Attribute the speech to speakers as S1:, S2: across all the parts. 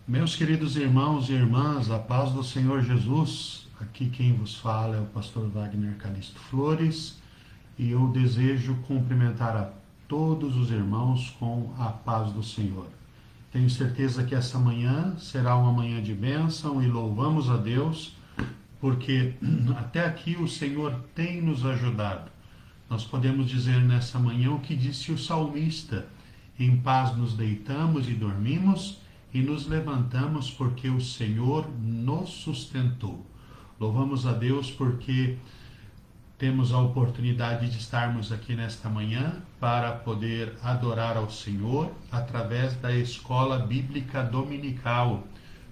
S1: Meus queridos irmãos e irmãs, a paz do Senhor Jesus. Aqui quem vos fala é o pastor Wagner Calisto Flores e eu desejo cumprimentar a todos os irmãos com a paz do Senhor. Tenho certeza que essa manhã será uma manhã de bênção e louvamos a Deus porque até aqui o Senhor tem nos ajudado. Nós podemos dizer nessa manhã o que disse o salmista: em paz nos deitamos e dormimos e nos levantamos porque o Senhor nos sustentou. Louvamos a Deus porque temos a oportunidade de estarmos aqui nesta manhã para poder adorar ao Senhor através da Escola Bíblica Dominical.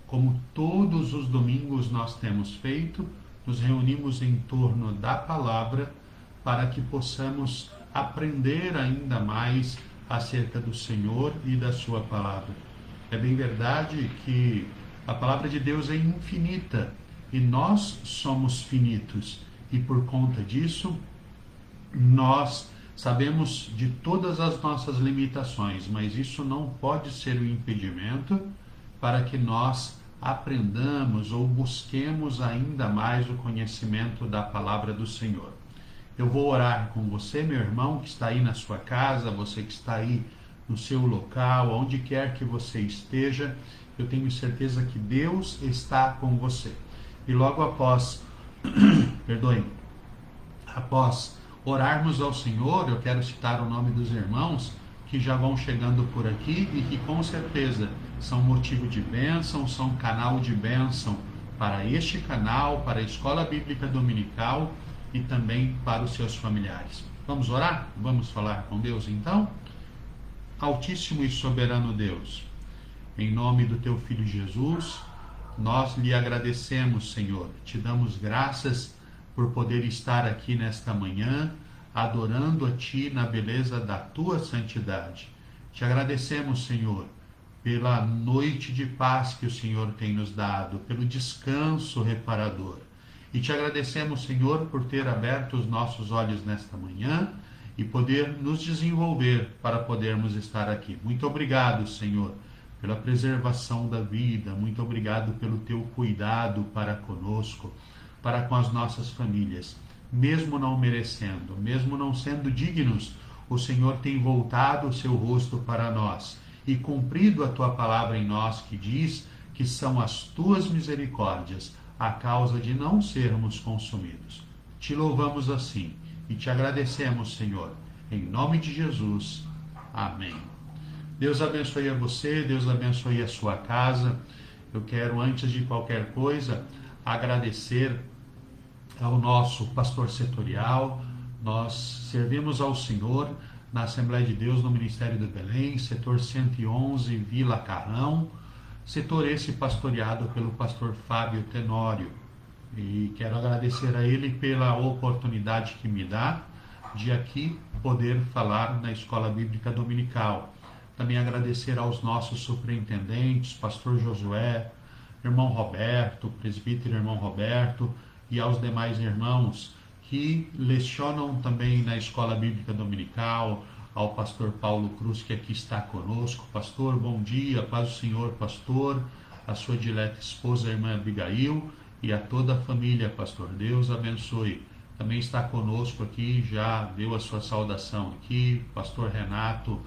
S1: Como todos os domingos nós temos feito, nos reunimos em torno da palavra para que possamos aprender ainda mais acerca do Senhor e da sua palavra. É bem verdade que a palavra de Deus é infinita e nós somos finitos, e por conta disso nós sabemos de todas as nossas limitações, mas isso não pode ser um impedimento para que nós aprendamos ou busquemos ainda mais o conhecimento da palavra do Senhor. Eu vou orar com você, meu irmão, que está aí na sua casa, você que está aí no seu local, onde quer que você esteja. Eu tenho certeza que Deus está com você. E logo após, após orarmos ao Senhor, eu quero citar o nome dos irmãos que já vão chegando por aqui e que com certeza são motivo de bênção, são canal de bênção para este canal, para a Escola Bíblica Dominical e também para os seus familiares. Vamos orar? Vamos falar com Deus então? Altíssimo e soberano Deus, em nome do teu Filho Jesus, nós lhe agradecemos, Senhor. Te damos graças por poder estar aqui nesta manhã, adorando a Ti na beleza da Tua santidade. Te agradecemos, Senhor, pela noite de paz que o Senhor tem nos dado, pelo descanso reparador. E te agradecemos, Senhor, por ter aberto os nossos olhos nesta manhã e poder nos desenvolver para podermos estar aqui. Muito obrigado, Senhor, pela preservação da vida. Muito obrigado pelo teu cuidado para conosco, para com as nossas famílias. Mesmo não merecendo, mesmo não sendo dignos, o Senhor tem voltado o seu rosto para nós e cumprido a tua palavra em nós, que diz que são as tuas misericórdias a causa de não sermos consumidos. Te louvamos assim e te agradecemos, Senhor, em nome de Jesus. Amém. Deus abençoe a você, Deus abençoe a sua casa. Eu quero, antes de qualquer coisa, agradecer ao nosso pastor setorial. Nós servimos ao Senhor na Assembleia de Deus no Ministério do Belém, setor 111, Vila Carrão, setor esse pastoreado pelo pastor Fábio Tenório. E quero agradecer a ele pela oportunidade que me dá de aqui poder falar na Escola Bíblica Dominical. Também agradecer aos nossos superintendentes, pastor Josué, irmão Roberto, presbítero irmão Roberto, e aos demais irmãos que lecionam também na Escola Bíblica Dominical, ao pastor Paulo Cruz, que aqui está conosco. Pastor, bom dia, paz do Senhor, pastor, a sua dileta esposa, a irmã Abigail, e a toda a família, pastor. Deus abençoe. Também está conosco aqui, já deu a sua saudação aqui, pastor Renato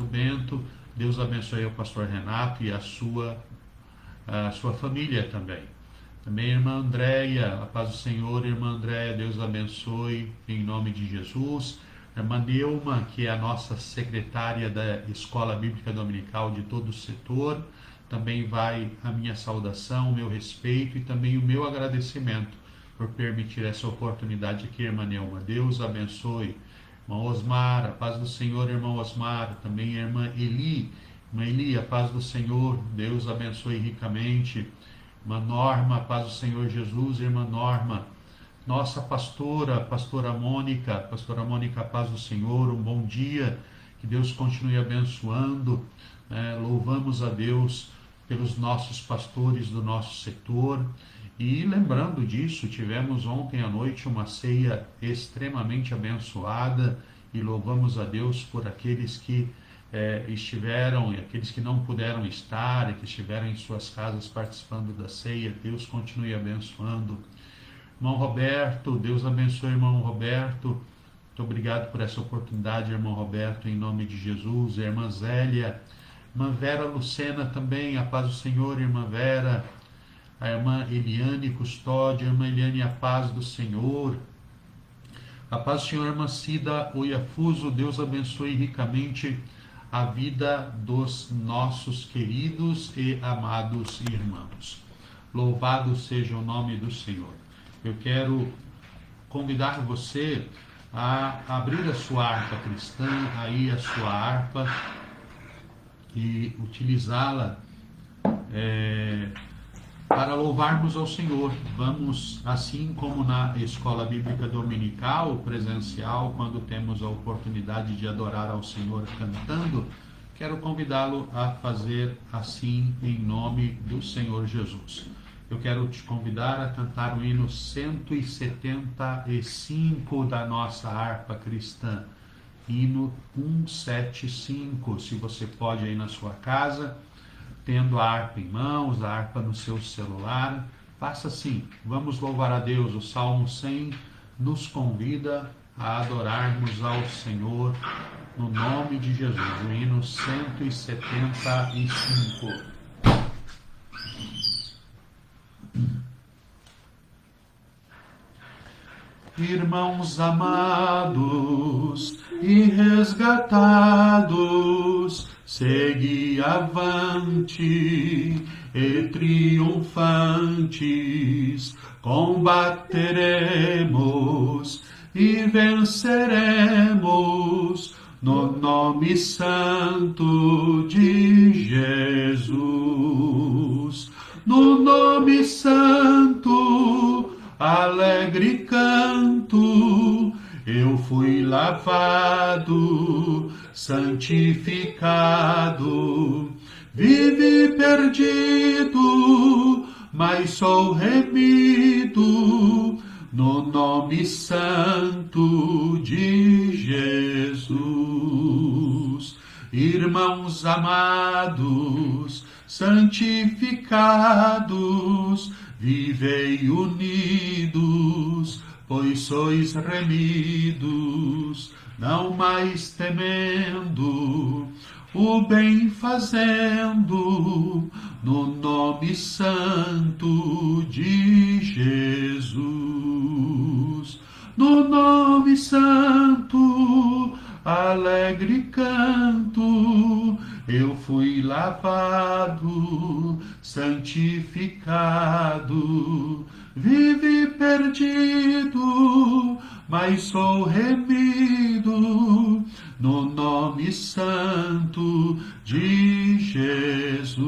S1: Bento. Deus abençoe o pastor Renato e a sua família também. Também a irmã Andréia, a paz do Senhor, irmã Andréia, Deus abençoe em nome de Jesus. A irmã Neuma, que é a nossa secretária da Escola Bíblica Dominical de todo o setor, também vai a minha saudação, o meu respeito e também o meu agradecimento por permitir essa oportunidade aqui, irmã Neuma. Deus abençoe. Irmão Osmar, a paz do Senhor, irmão Osmar. Também a irmã Eli, a paz do Senhor, Deus abençoe ricamente. Irmã Norma, a paz do Senhor Jesus, irmã Norma. Nossa pastora Mônica, a paz do Senhor, um bom dia, que Deus continue abençoando. Louvamos a Deus pelos nossos pastores do nosso setor. E lembrando disso, tivemos ontem à noite uma ceia extremamente abençoada e louvamos a Deus por aqueles que estiveram, e aqueles que não puderam estar, e que estiveram em suas casas participando da ceia, Deus continue abençoando. Irmão Roberto, Deus abençoe, irmão Roberto. Muito obrigado por essa oportunidade, irmão Roberto, em nome de Jesus. A irmã Zélia, irmã Vera Lucena também, a paz do Senhor, irmã Vera. A irmã Eliane Custódia, a irmã Eliane, a paz do Senhor. A paz do Senhor, irmã Cida Oiafuso, Deus abençoe ricamente a vida dos nossos queridos e amados irmãos. Louvado seja o nome do Senhor. Eu quero convidar você a abrir a sua harpa cristã, aí a sua harpa, e utilizá-la para louvarmos ao Senhor. Vamos, assim como na escola bíblica dominical, presencial, quando temos a oportunidade de adorar ao Senhor cantando, quero convidá-lo a fazer assim em nome do Senhor Jesus. Eu quero te convidar a cantar o hino 175 da nossa harpa cristã. Hino 175, se você pode aí na sua casa, tendo a harpa em mãos, a harpa no seu celular, faça assim. Vamos louvar a Deus. O Salmo 100 nos convida a adorarmos ao Senhor no nome de Jesus. O hino 175. Irmãos amados e resgatados, segui avante e triunfantes, combateremos e venceremos no nome santo de Jesus. No nome santo, alegre canto, eu fui lavado, santificado, vivi perdido, mas sou remido, no nome santo de Jesus. Irmãos amados, santificados, vivei unidos, pois sois remidos, não mais temendo, o bem fazendo, no nome santo de Jesus. No nome santo, alegre canto, eu fui lavado, santificado, vivi perdido, mas sou remido, no nome santo de Jesus.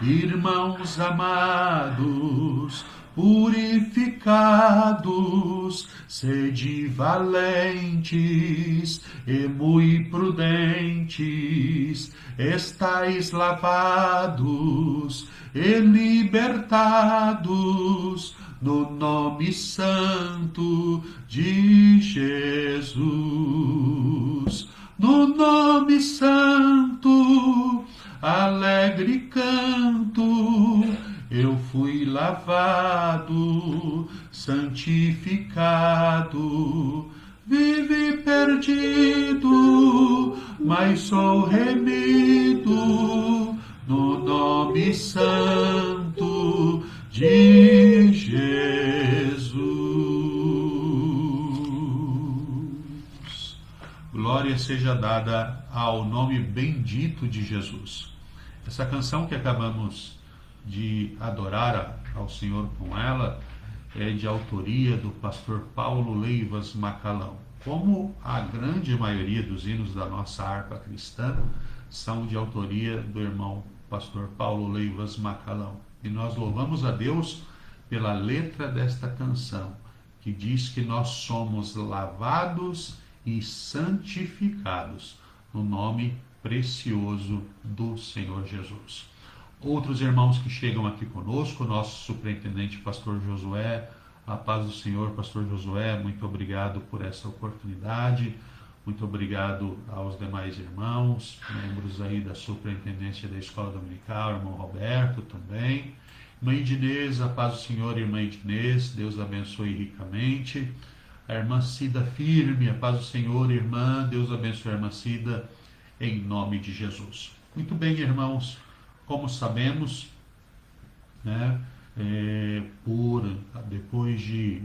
S1: Irmãos amados, purificados, sede valentes e muito prudentes, estais lavados e libertados no nome santo de Jesus. No nome santo, alegre canto, eu fui lavado, santificado, vivi perdido, mas sou remido, no nome santo de Jesus. Glória seja dada ao nome bendito de Jesus. Essa canção que acabamos de adorar ao Senhor com ela é de autoria do pastor Paulo Leivas Macalão. Como a grande maioria dos hinos da nossa harpa cristã são de autoria do irmão pastor Paulo Leivas Macalão. E nós louvamos a Deus pela letra desta canção, que diz que nós somos lavados e santificados no nome precioso do Senhor Jesus. Outros irmãos que chegam aqui conosco, nosso superintendente pastor Josué, a paz do Senhor, pastor Josué, muito obrigado por essa oportunidade. Muito obrigado aos demais irmãos, membros aí da Superintendência da Escola Dominical, irmão Roberto também. Irmã Edinês, a paz do Senhor, irmã Edinês, Deus abençoe ricamente. A irmã Cida Firme, a paz do Senhor, irmã, Deus abençoe a irmã Cida, em nome de Jesus. Muito bem, irmãos, como sabemos, né, depois de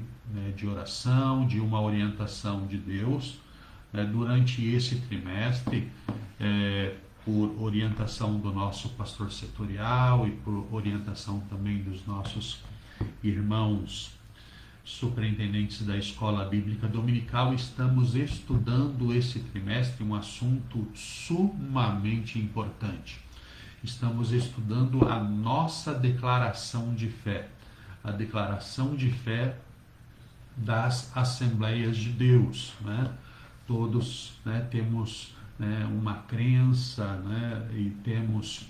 S1: oração, de uma orientação de Deus, durante esse trimestre, por orientação do nosso pastor setorial e por orientação também dos nossos irmãos superintendentes da Escola Bíblica Dominical, estamos estudando esse trimestre um assunto sumamente importante. Estamos estudando a nossa declaração de fé, a declaração de fé das Assembleias de Deus, né? Todos, temos, uma crença, e temos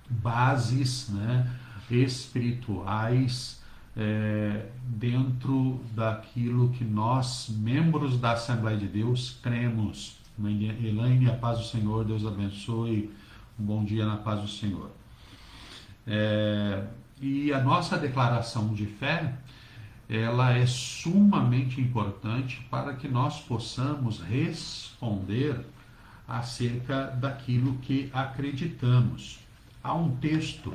S1: bases, espirituais dentro daquilo que nós, membros da Assembleia de Deus, cremos. Elaine, a paz do Senhor, Deus abençoe, um bom dia na paz do Senhor. E a nossa declaração de fé, ela é sumamente importante para que nós possamos responder acerca daquilo que acreditamos. Há um texto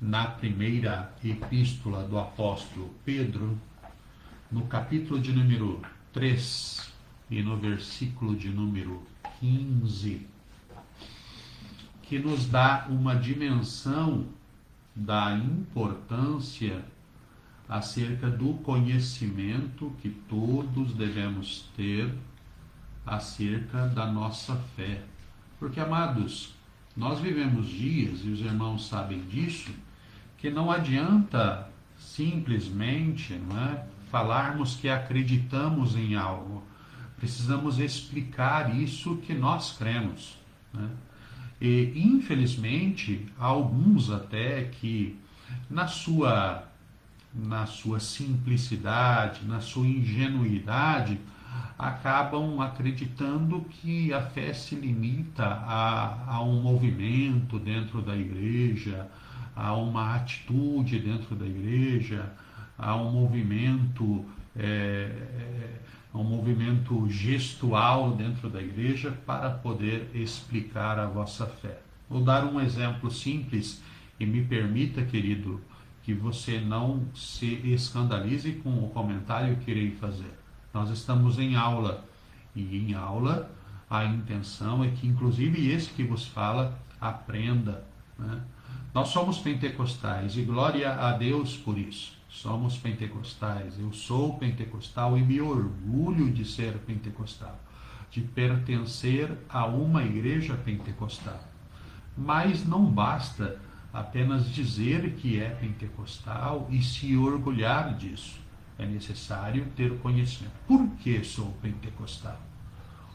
S1: na primeira epístola do apóstolo Pedro, no capítulo de número 3 e no versículo de número 15, que nos dá uma dimensão da importância acerca do conhecimento que todos devemos ter acerca da nossa fé. Porque, amados, nós vivemos dias, e os irmãos sabem disso, que não adianta simplesmente falarmos que acreditamos em algo. Precisamos explicar isso que nós cremos. E, infelizmente, há alguns até que, na sua simplicidade, na sua ingenuidade, acabam acreditando que a fé se limita a um movimento dentro da igreja, a uma atitude dentro da igreja, a um movimento gestual dentro da igreja para poder explicar a vossa fé. Vou dar um exemplo simples e me permita, querido, que você não se escandalize com o comentário que irei fazer. Nós estamos em aula, e em aula a intenção é que, inclusive, esse que vos fala, aprenda. Nós somos pentecostais, e glória a Deus por isso. Somos pentecostais, eu sou pentecostal e me orgulho de ser pentecostal, de pertencer a uma igreja pentecostal. Mas não basta apenas dizer que é pentecostal e se orgulhar disso. É necessário ter conhecimento. Por que sou pentecostal?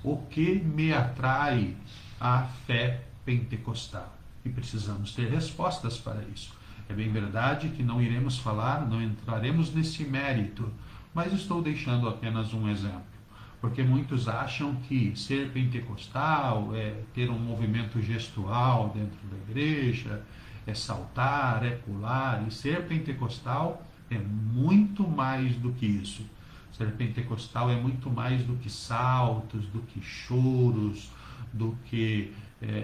S1: O que me atrai à fé pentecostal? E precisamos ter respostas para isso. É bem verdade que não iremos falar, não entraremos nesse mérito, mas estou deixando apenas um exemplo. Porque muitos acham que ser pentecostal é ter um movimento gestual dentro da igreja, é saltar, é pular, e ser pentecostal é muito mais do que isso. Ser pentecostal é muito mais do que saltos, do que choros, do que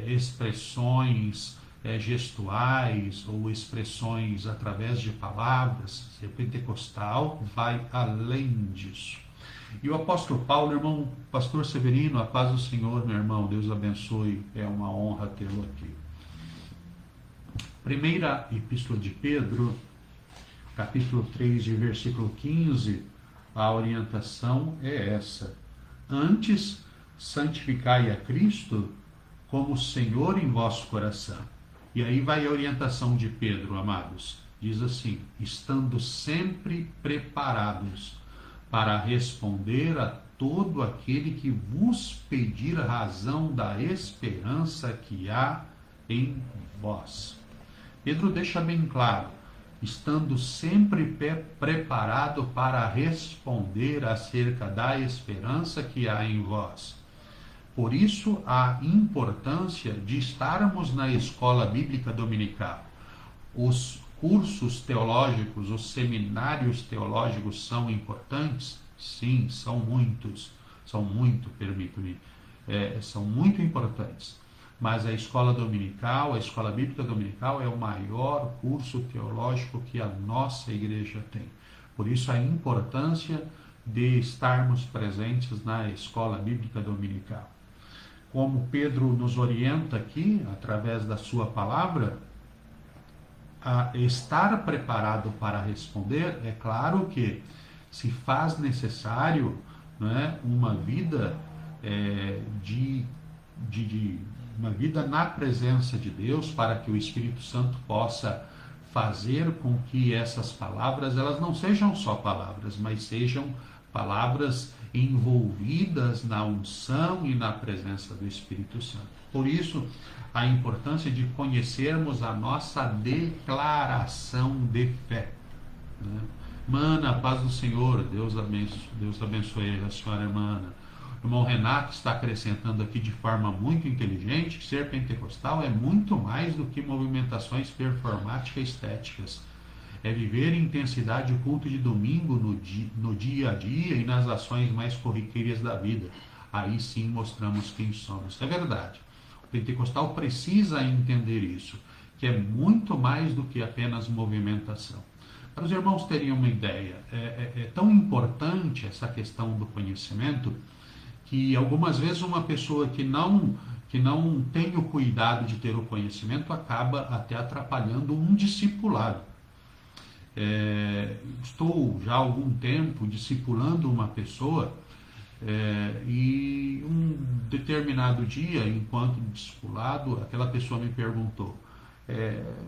S1: expressões gestuais ou expressões através de palavras. Ser pentecostal vai além disso. E o apóstolo Paulo, irmão pastor Severino, a paz do Senhor, meu irmão, Deus abençoe, é uma honra tê-lo aqui. Primeira epístola de Pedro, capítulo 3, de versículo 15, a orientação é essa. Antes, santificai a Cristo como Senhor em vosso coração. E aí vai a orientação de Pedro, amados. Diz assim: estando sempre preparados para responder a todo aquele que vos pedir razão da esperança que há em vós. Pedro deixa bem claro, estando sempre preparado para responder acerca da esperança que há em vós. Por isso, a importância de estarmos na escola bíblica dominical. Os cursos teológicos, os seminários teológicos são importantes? Sim, são muitos. Permito-me, são muito importantes. Mas a escola dominical, a escola bíblica dominical é o maior curso teológico que a nossa igreja tem. Por isso a importância de estarmos presentes na escola bíblica dominical. Como Pedro nos orienta aqui, através da sua palavra, a estar preparado para responder, é claro que se faz necessário, né, uma vida uma vida na presença de Deus, para que o Espírito Santo possa fazer com que essas palavras, elas não sejam só palavras, mas sejam palavras envolvidas na unção e na presença do Espírito Santo. Por isso, a importância de conhecermos a nossa declaração de fé. Né? Mana, paz do Senhor, Deus abençoe a senhora, Mana. O irmão Renato está acrescentando aqui de forma muito inteligente que ser pentecostal é muito mais do que movimentações performáticas estéticas. É viver em intensidade o culto de domingo no dia a dia e nas ações mais corriqueiras da vida. Aí sim mostramos quem somos. É verdade. O pentecostal precisa entender isso, que é muito mais do que apenas movimentação. Para os irmãos terem uma ideia, é tão importante essa questão do conhecimento que algumas vezes uma pessoa que não tem o cuidado de ter o conhecimento acaba até atrapalhando um discipulado. Estou já há algum tempo discipulando uma pessoa e um determinado dia, enquanto discipulado, aquela pessoa me perguntou: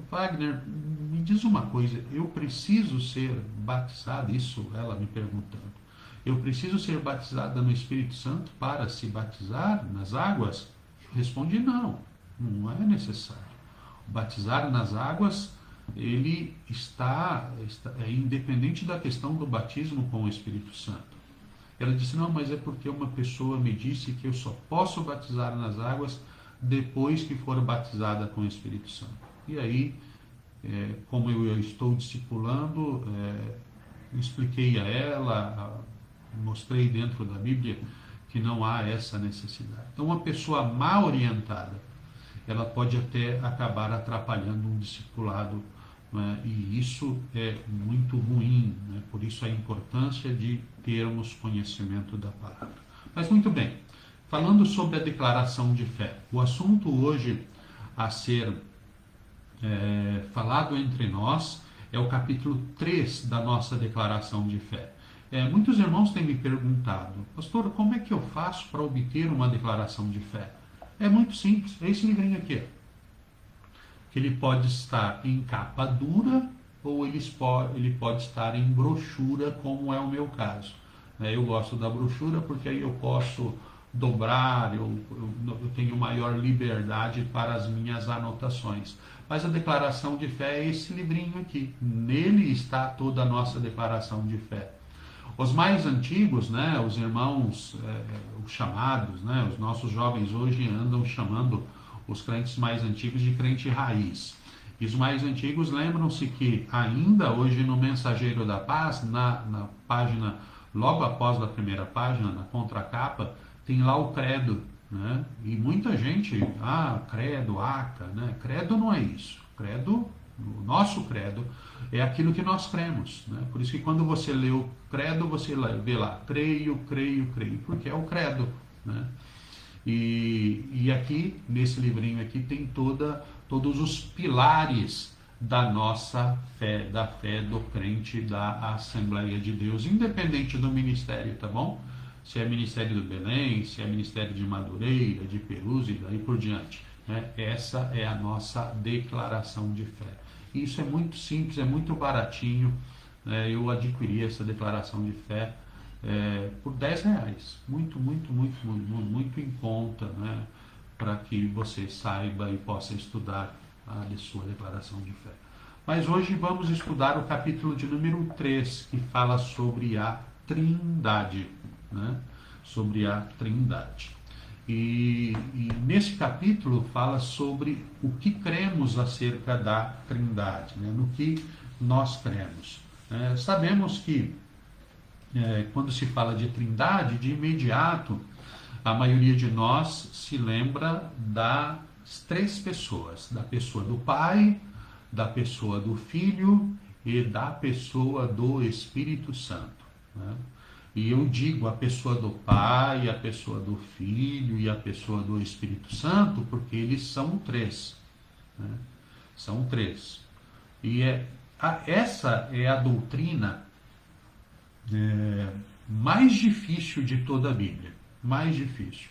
S1: Wagner, me diz uma coisa, eu preciso ser batizado? Isso ela me perguntando. Eu preciso ser batizada no Espírito Santo para se batizar nas águas? Eu respondi: não é necessário. Batizar nas águas, ele está independente da questão do batismo com o Espírito Santo. Ela disse: não, mas é porque uma pessoa me disse que eu só posso batizar nas águas depois que for batizada com o Espírito Santo. E aí, como eu estou discipulando, expliquei a ela, mostrei dentro da Bíblia que não há essa necessidade. Então, uma pessoa mal orientada, ela pode até acabar atrapalhando um discipulado, né? E isso é muito ruim, né? Por isso a importância de termos conhecimento da palavra. Mas muito bem, falando sobre a declaração de fé, o assunto hoje a ser falado entre nós é o capítulo 3 da nossa declaração de fé. Muitos irmãos têm me perguntado: pastor, como é que eu faço para obter uma declaração de fé? É muito simples, é esse livrinho aqui. Que ele pode estar em capa dura ou ele pode estar em brochura, como é o meu caso. Eu gosto da brochura porque aí eu posso dobrar, eu tenho maior liberdade para as minhas anotações. Mas a declaração de fé é esse livrinho aqui. Nele está toda a nossa declaração de fé. Os mais antigos, né, os irmãos, os chamados, né, os nossos jovens hoje andam chamando os crentes mais antigos de crente raiz. E os mais antigos lembram-se que ainda hoje no Mensageiro da Paz, na página, logo após a primeira página, na contracapa, tem lá o credo, né? E muita gente, credo, aca, né? Credo não é isso. Credo, o nosso credo, é aquilo que nós cremos, né? Por isso que quando você lê o credo, você vê lá, creio, porque é o credo, né? E aqui, nesse livrinho aqui, tem todos os pilares da nossa fé, da fé do crente da Assembleia de Deus, independente do ministério, tá bom? Se é ministério do Belém, se é ministério de Madureira, de Perus e daí por diante, né? Essa é a nossa declaração de fé. Isso é muito simples, é muito baratinho, né? Eu adquiri essa declaração de fé por R$10, muito em conta, né? Para que você saiba e possa estudar a sua declaração de fé. Mas hoje vamos estudar o capítulo de número 3, que fala sobre a Trindade, né? Sobre a Trindade. E nesse capítulo fala sobre o que cremos acerca da Trindade, né? No que nós cremos. Sabemos que quando se fala de Trindade, de imediato a maioria de nós se lembra das três pessoas: da pessoa do Pai, da pessoa do Filho e da pessoa do Espírito Santo, né? E eu digo a pessoa do Pai, a pessoa do Filho e a pessoa do Espírito Santo porque eles são três, né? São três. E essa é a doutrina mais difícil de toda a Bíblia. Mais difícil.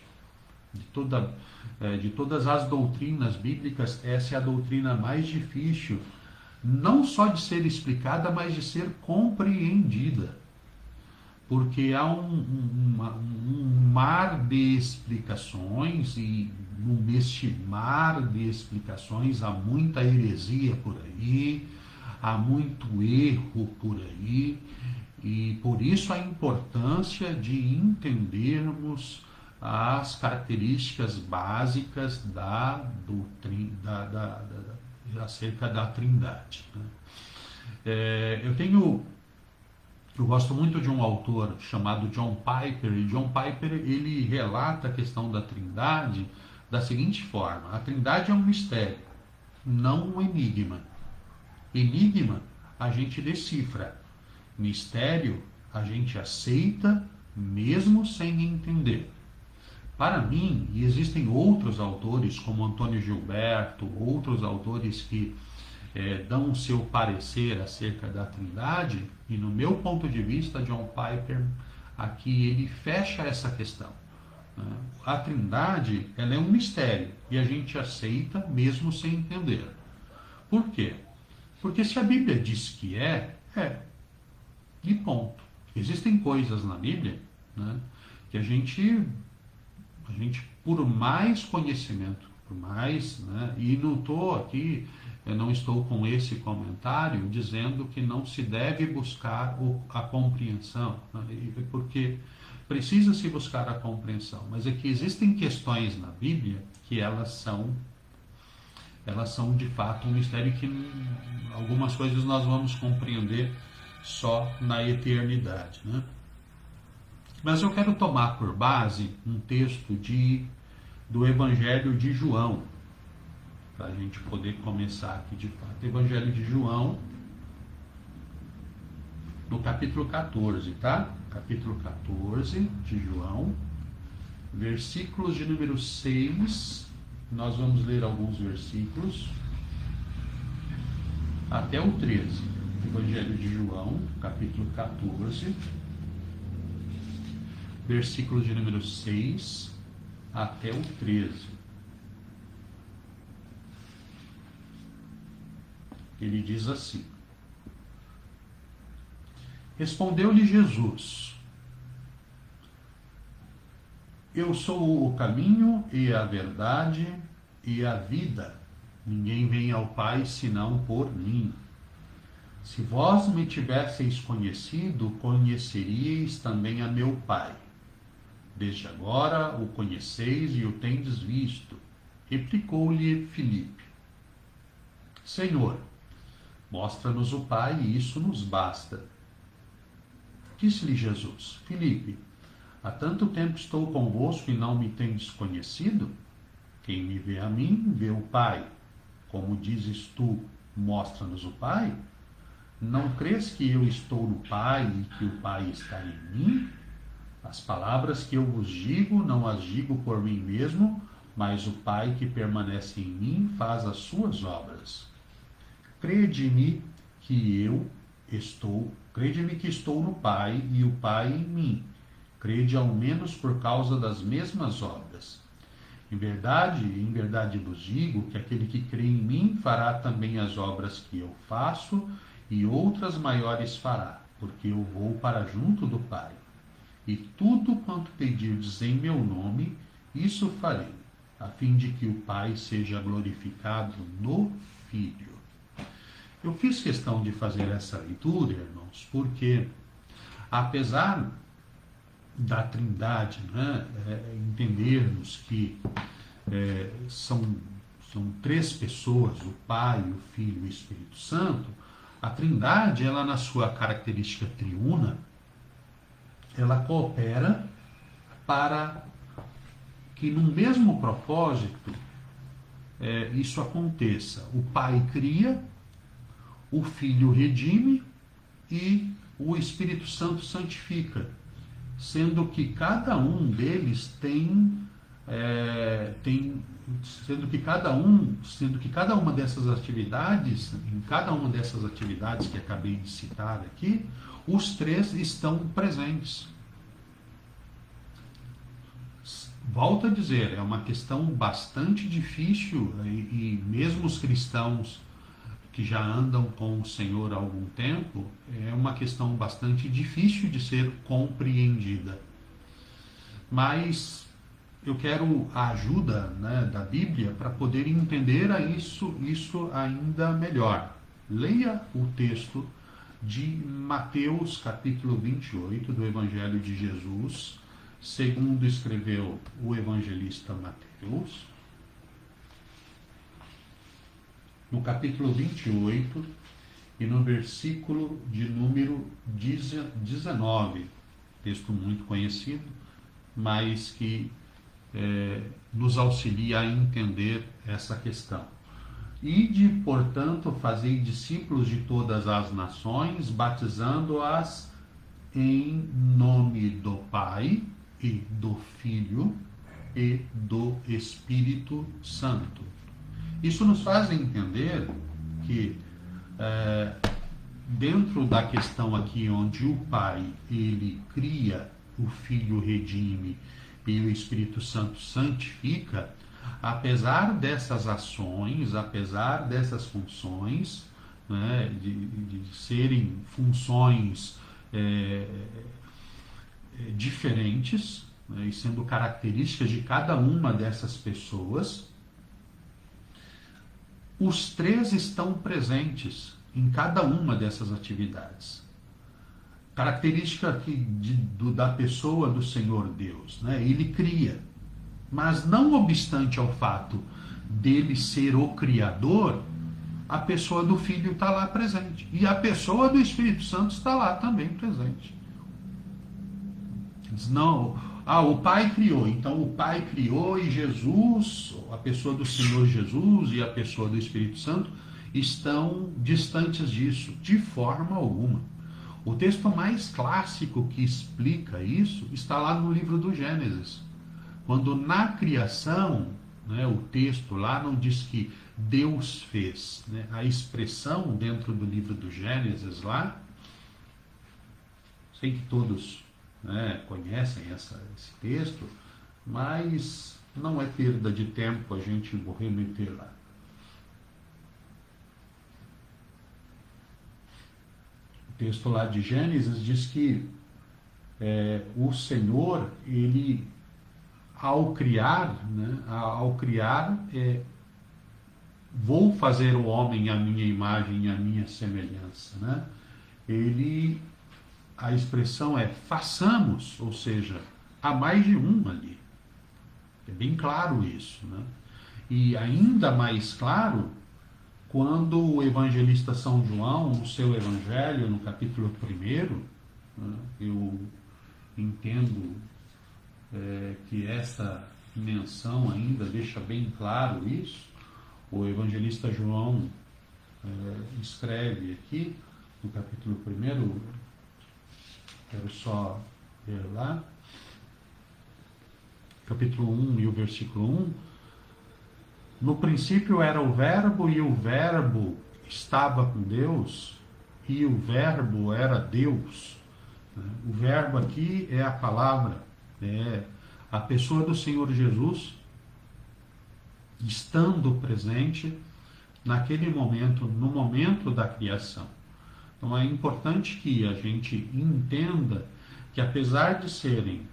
S1: De todas as doutrinas bíblicas, essa é a doutrina mais difícil, não só de ser explicada, mas de ser compreendida. Porque há um mar de explicações, e neste mar de explicações há muita heresia por aí, há muito erro por aí, e por isso a importância de entendermos as características básicas da doutrina acerca da Trindade, né? Eu gosto muito de um autor chamado John Piper, e John Piper ele relata a questão da Trindade da seguinte forma: a Trindade é um mistério, não um enigma. Enigma a gente decifra, mistério a gente aceita mesmo sem entender. Para mim, e existem outros autores como Antônio Gilberto, outros autores que dão o seu parecer acerca da Trindade, e no meu ponto de vista, John Piper aqui ele fecha essa questão, né? A Trindade ela é um mistério e a gente aceita mesmo sem entender. Por quê? Porque se a Bíblia diz que e ponto. Existem coisas na Bíblia, né, que a gente, por mais conhecimento, por mais, né, e não estou aqui, eu não estou com esse comentário dizendo que não se deve buscar a compreensão, né, porque precisa se buscar a compreensão, mas é que existem questões na Bíblia que elas são de fato um mistério que algumas coisas nós vamos compreender só na eternidade, né? Mas eu quero tomar por base um texto do Evangelho de João, para a gente poder começar aqui de fato. Evangelho de João, no capítulo 14, tá? Capítulo 14 de João, versículos de número 6, nós vamos ler alguns versículos, até o 13. Evangelho de João, capítulo 14, versículos de número 6 até o 13. Ele diz assim: Respondeu-lhe Jesus: Eu sou o caminho e a verdade e a vida. Ninguém vem ao Pai senão por mim. Se vós me tivesseis conhecido, conheceríeis também a meu Pai. Desde agora o conheceis e o tendes visto. Replicou-lhe Filipe: Senhor, mostra-nos o Pai e isso nos basta. Disse-lhe Jesus: Filipe, há tanto tempo estou convosco e não me tendes conhecido? Quem me vê a mim, vê o Pai. Como dizes tu, mostra-nos o Pai? Não crês que eu estou no Pai e que o Pai está em mim? As palavras que eu vos digo, não as digo por mim mesmo, mas o Pai que permanece em mim faz as suas obras. Crede-me que estou no Pai e o Pai em mim. Crede ao menos por causa das mesmas obras. Em verdade vos digo que aquele que crê em mim fará também as obras que eu faço, e outras maiores fará, porque eu vou para junto do Pai. E tudo quanto pedirdes em meu nome, isso farei, a fim de que o Pai seja glorificado no Filho. Eu fiz questão de fazer essa leitura, irmãos, porque apesar da Trindade, né? Entendermos que são três pessoas, o Pai, o Filho e o Espírito Santo. A Trindade, ela na sua característica triuna, ela coopera para que no mesmo propósito isso aconteça. O Pai cria, o Filho redime e o Espírito Santo santifica, sendo que cada um deles sendo que cada uma dessas atividades, em cada uma dessas atividades que acabei de citar aqui, os três estão presentes. Volto a dizer, é uma questão bastante difícil e mesmo os cristãos que já andam com o Senhor há algum tempo, é uma questão bastante difícil de ser compreendida. Mas eu quero a ajuda, né, da Bíblia para poder entender isso ainda melhor. Leia o texto de Mateus capítulo 28 do Evangelho de Jesus, segundo escreveu o evangelista Mateus, no capítulo 28 e no versículo de número 19, texto muito conhecido, mas que nos auxilia a entender essa questão. Ide, portanto, fazei discípulos de todas as nações, batizando-as em nome do Pai e do Filho e do Espírito Santo. Isso nos faz entender que dentro da questão aqui onde o Pai ele cria, o Filho redime e o Espírito Santo santifica, apesar dessas ações, apesar dessas funções, né, de serem funções diferentes, né, e sendo características de cada uma dessas pessoas, os três estão presentes em cada uma dessas atividades. Característica da pessoa do Senhor Deus, né? Ele cria, mas não obstante ao fato dele ser o Criador, a pessoa do Filho está lá presente. E a pessoa do Espírito Santo está lá também presente. Não, o Pai criou, então o Pai criou e Jesus, a pessoa do Senhor Jesus e a pessoa do Espírito Santo estão distantes disso, de forma alguma. O texto mais clássico que explica isso está lá no livro do Gênesis. Quando na criação, né, o texto lá não diz que Deus fez, né? A expressão dentro do livro do Gênesis lá, sei que todos, né, conhecem esse texto, mas não é perda de tempo a gente remeter lá. O texto lá de Gênesis diz que o Senhor, ele, ao criar, vou fazer o homem à minha imagem e à minha semelhança, né? A expressão é façamos, ou seja, há mais de um ali. É bem claro isso, né? E ainda mais claro quando o evangelista São João, no seu evangelho, no capítulo 1, né, eu entendo que essa menção ainda deixa bem claro isso. O evangelista João escreve aqui, no capítulo 1, quero só ver lá, capítulo 1 e o versículo 1, no princípio era o Verbo, e o Verbo estava com Deus, e o Verbo era Deus. O Verbo aqui é a palavra, é a pessoa do Senhor Jesus estando presente naquele momento, no momento da criação. Então é importante que a gente entenda que apesar de serem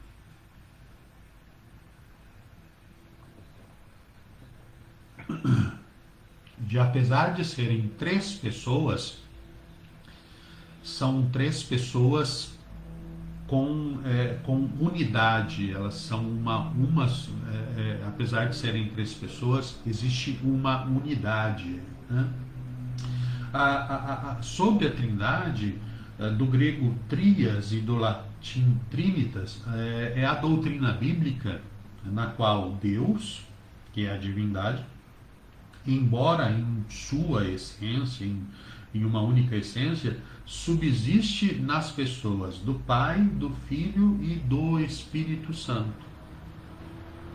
S1: três pessoas, são três pessoas com unidade. Elas são apesar de serem três pessoas, existe uma unidade, né? Sobre a Trindade, do grego trias e do latim trinitas, é a doutrina bíblica na qual Deus, que é a divindade, embora em sua essência, em uma única essência, subsiste nas pessoas do Pai, do Filho e do Espírito Santo.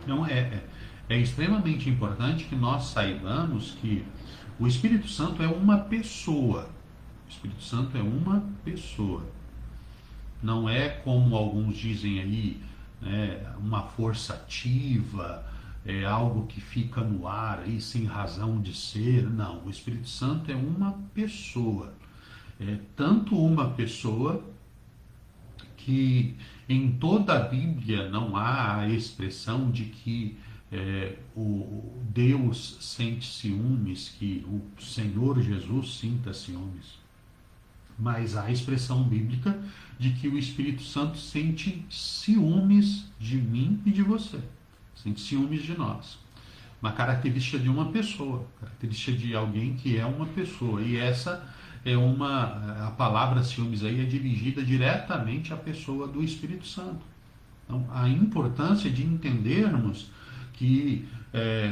S1: Então é extremamente importante que nós saibamos que o Espírito Santo é uma pessoa. O Espírito Santo é uma pessoa. Não é como alguns dizem aí, né, uma força ativa, é algo que fica no ar aí sem razão de ser. Não, o Espírito Santo é uma pessoa. É tanto uma pessoa que em toda a Bíblia não há a expressão de que o Deus sente ciúmes, que o Senhor Jesus sinta ciúmes. Mas há a expressão bíblica de que o Espírito Santo sente ciúmes de mim e de você. Sente ciúmes de nós. Uma característica de uma pessoa, característica de alguém que é uma pessoa. E essa a palavra ciúmes aí é dirigida diretamente à pessoa do Espírito Santo. Então, a importância de entendermos que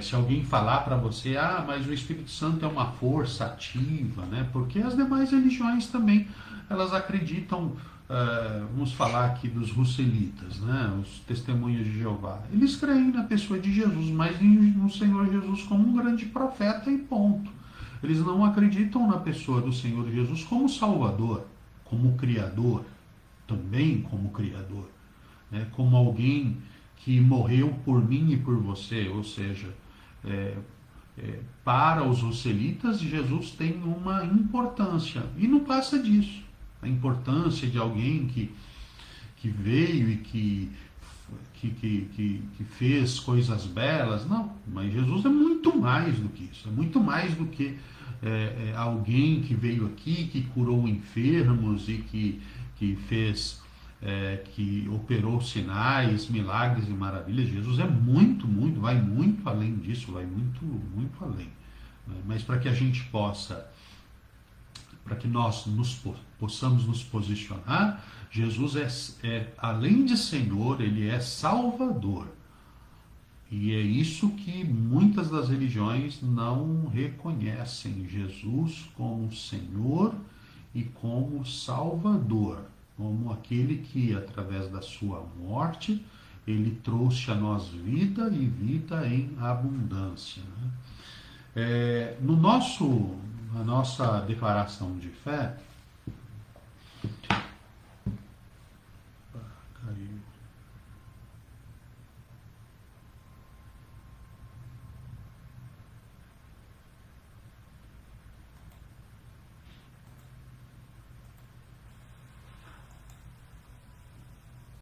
S1: se alguém falar para você, mas o Espírito Santo é uma força ativa, né? Porque as demais religiões também, elas acreditam, vamos falar aqui dos russelitas, né? Os testemunhos de Jeová. Eles creem na pessoa de Jesus, mas no Senhor Jesus como um grande profeta e ponto. Eles não acreditam na pessoa do Senhor Jesus como Salvador, como Criador, também como Criador, né? Como alguém que morreu por mim e por você, ou seja, para os russelitas, Jesus tem uma importância, e não passa disso. A importância de alguém que veio e que fez coisas belas, não, mas Jesus é muito mais do que isso, é muito mais do que alguém que veio aqui, que curou enfermos e que fez... que operou sinais, milagres e maravilhas. Jesus é muito, vai muito além disso, vai muito, muito além. Mas para que a gente para que nós possamos nos posicionar, Jesus além de Senhor, Ele é Salvador. E é isso que muitas das religiões não reconhecem Jesus como Senhor e como Salvador, como aquele que, através da sua morte, ele trouxe a nós vida e vida em abundância, né? Na nossa declaração de fé,